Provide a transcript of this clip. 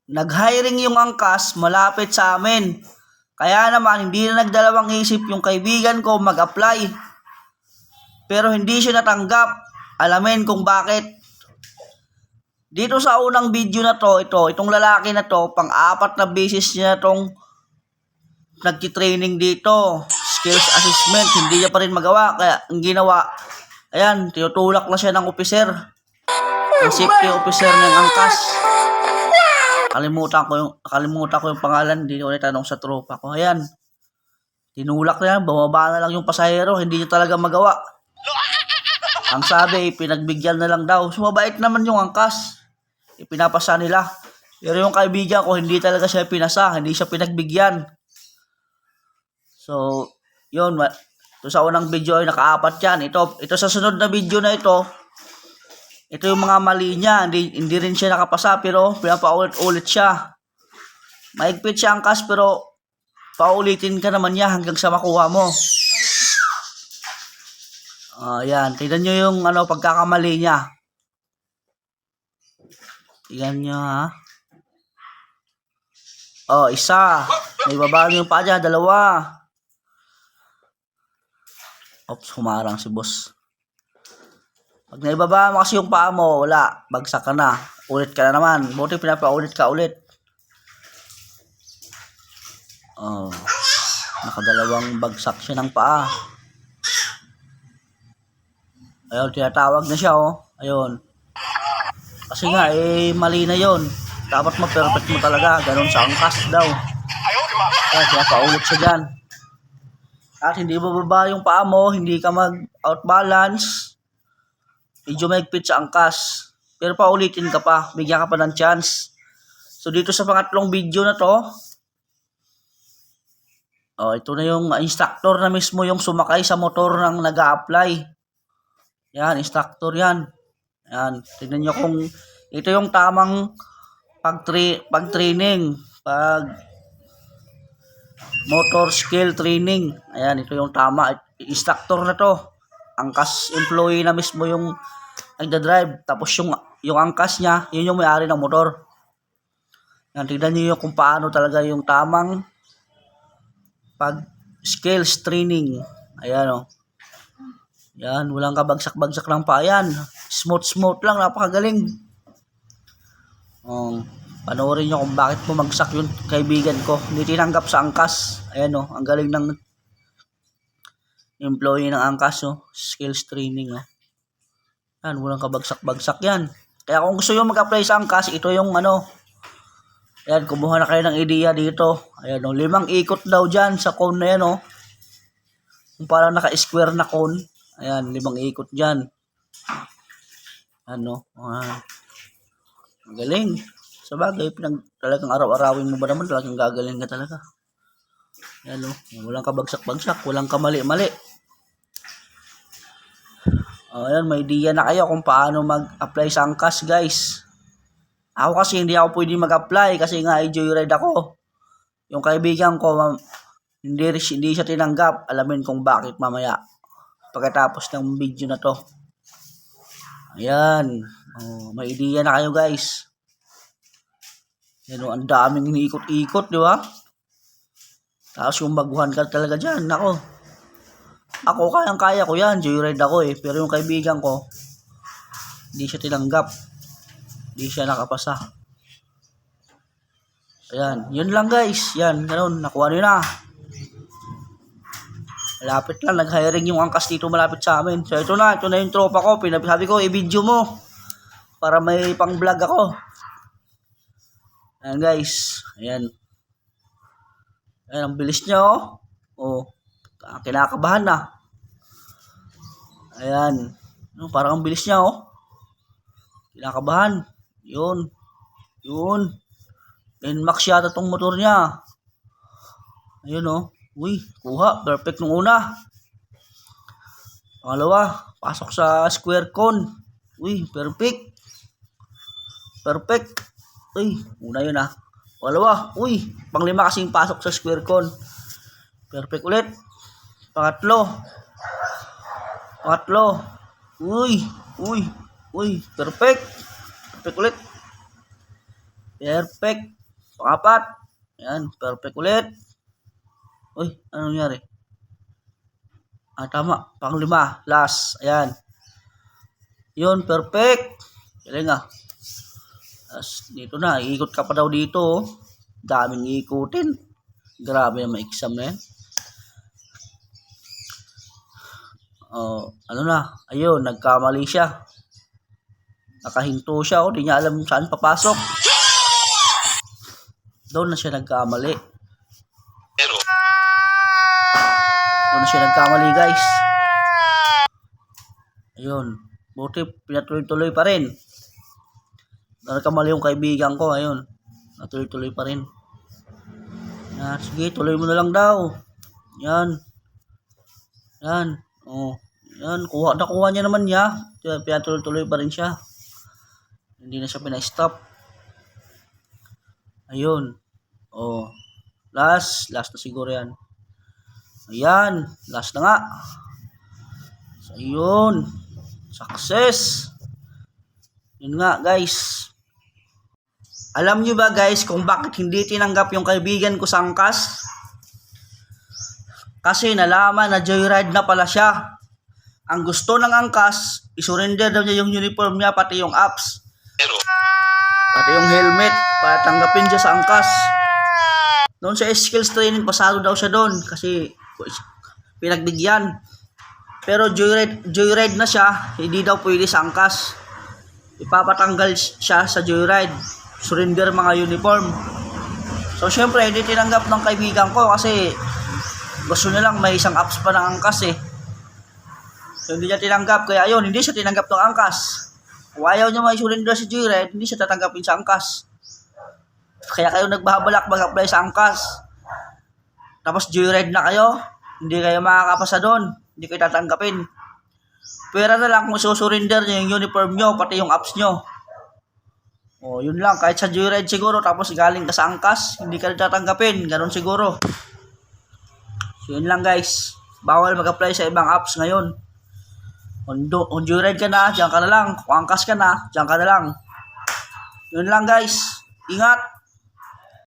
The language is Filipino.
Nag-hiring yung angkas malapit sa amin. Kaya naman hindi na nagdalawang isip yung kaibigan ko mag-apply. Pero hindi siya natanggap. Alamin kung bakit. Dito sa unang video na to, itong lalaki na to, pang-apat na beses niya tong nagki-training dito. Skills assessment, hindi niya pa rin magawa. Kaya ang ginawa, ayan, tinutulak na siya ng officer. Ang safety officer ng angkas. Kalimutan ko yung pangalan, hindi ko natanong sa tropa ko. Ayan. Tinulak na yan, bumaba na lang yung pasahero, hindi niya talaga magawa. Ang sabi, pinagbigyan na lang daw. Sumabait naman yung angkas. Ipinapasa nila. Pero yung kaibigan ko, hindi talaga siya pinasa, hindi siya pinagbigyan. So, yun. Ito sa unang video ay nakaapat yan. Ito sa sunod na video na ito yung mga mali niya. Hindi rin siya nakapasa pero pinapaulit-ulit siya. Mahigpit siya angkas pero paulitin ka naman niya hanggang sa makuha mo. Ayan. Tignan nyo yung pagkakamali niya. Tignan nyo ha. Isa. May babago yung paa niya. Dalawa. Oops, humarang si boss. Pag naibaba mo kasi yung paa mo, wala. Bagsak ka na. Ulit ka na naman. Buti pinapaulit ka ulit. Nakadalawang bagsak siya ng paa. Ayun, tinatawag na siya Ayun. Kasi nga, mali na yon. Dapat ma-perfect mo talaga. Ganun sa angkas daw. Kaya paulit siya dyan. At hindi bababa yung paa mo, hindi ka mag-outbalance. Medyo mahigpit sa angkas. Pero paulitin ka pa, bigyan ka pa ng chance. So dito sa pangatlong video na to, ito na yung instructor na mismo yung sumakay sa motor ng nag-a-apply. Yan, instructor yan. Yan, tingnan nyo kung ito yung tamang pag-training, motor skill training. Ayan, ito yung tama. Instructor na to. Angkas employee na mismo yung nagda-drive. Tapos yung angkas niya, yun yung may-ari ng motor. Yan, tignan nyo yung kung paano talaga yung tamang skills training. Ayan Yan, walang kabagsak-bagsak lang pa. Ayan, smooth lang, napakagaling. Panoorin nyo kung bakit bumagsak yung kaibigan ko. Hindi tinanggap sa angkas. Ayan ang galing ng employee ng angkas skills training Yan, walang kabagsak-bagsak yan. Kaya kung gusto nyo mag-apply sa angkas, ito yung Ayan, kumuha na kayo ng idea dito. Ayan 5 ikot daw dyan sa cone na yan Kung parang naka-square na cone. Ayan, 5 ikot dyan. Galing. Sa bagay, talagang araw-arawin mo ba naman, talagang gagaling ka talaga. Ayan walang kabagsak-bagsak, walang kamali-mali. Ayan, may idea na kayo kung paano mag-apply sa angkas, guys. Ako kasi hindi ako pwede mag-apply kasi nga i-joyride ako. Yung kaibigan ko, hindi siya tinanggap. Alamin kung bakit mamaya. Pagkatapos ng video na to. Ayan. May idea na kayo, guys. Yan ang daming iniikot-ikot, di ba? Tapos yung baguhan ka talaga dyan. Ako kayang-kaya ko yan. Joyride ako Pero yung kaibigan ko, hindi siya tinanggap. Hindi siya nakapasa. Ayan. Yun lang, guys. Yan. Ganun. Nakuha nyo na. Malapit lang, nag-hiring yung angkas dito malapit sa amin. So ito na yung tropa ko. Sabi ko, i-video mo para may pang-vlog ako. Ayan guys, ayan. Ayan, ang bilis niya kinakabahan na. Ayan. Parang ang bilis niya Kinakabahan. Yun. NMAX yata tong motor niya. Ayun Uy, kuha. Perfect nung una. Pangalawa, pasok sa square cone. Uy, perfect. Uy, una yun Pangalawa, uy, pang-5 kasing pasok sa square cone. Perfect ulit. Pangatlo. Uy, perfect. Perfect ulit. Perfect. Pang-apat. Ayan, perfect ulit. Uy, ano nangyari? Tama. Pang-5. Last. Ayan. Yun, perfect. Galing ah. Tapos dito na, iikot ka pa daw dito. Oh. Daming iikutin. Grabe yung exam na yan. Ano na, ayun, nagkamali siya. Nakahinto siya, di niya alam saan papasok. Doon na siya nagkamali. Doon na siya nagkamali, guys. Ayun, buti pinatuloy-tuloy pa rin. Nagkamali yung kaibigan ko, ayun. Natuloy-tuloy pa rin. Sige, tuloy mo na lang daw. Yan. Yan. Yan, nakuha niya naman niya. Pinatuloy-tuloy pa rin siya. Hindi na siya pina-stop. Ayun. Last na siguro yan. Ayan, last na nga. So, ayun. Success. Yun nga, guys. Alam nyo ba, guys, kung bakit hindi tinanggap yung kaibigan ko sa angkas? Kasi nalaman na joyride na pala siya. Ang gusto ng angkas, isurrender daw niya yung uniform niya, pati yung apps. Pati yung helmet, para tanggapin siya sa angkas. Doon sa skills training, pasado daw siya doon. Kasi pinagbigyan. Pero joyride na siya, hindi daw pwede sa angkas. Ipapatanggal siya sa joyride. Surrender mga uniform. So syempre, hindi tinanggap ng kaibigan ko kasi gusto niya lang may isang apps pa ng angkas eh. So hindi niya tinanggap, kaya ayun, hindi siya tinanggap ng angkas. Kung ayaw niya may surrender sa joyride, hindi siya tatanggapin sa angkas. Kaya kayo nagbabalak mag-apply sa angkas. Tapos joyride na kayo, hindi kayo makakapasa doon, hindi kayo tatanggapin. Pwera na lang kung susurrender niyo yung uniform nyo, pati yung apps nyo. Yun lang, kahit sa joyride siguro, tapos galing ka sa angkas, hindi ka tatanggapin, ganun siguro. So yun lang, guys. Bawal mag-apply sa ibang apps ngayon. Kung joyride ka na, diyan ka na lang. Kung angkas ka na, diyan ka na lang. Yun lang, guys. Ingat!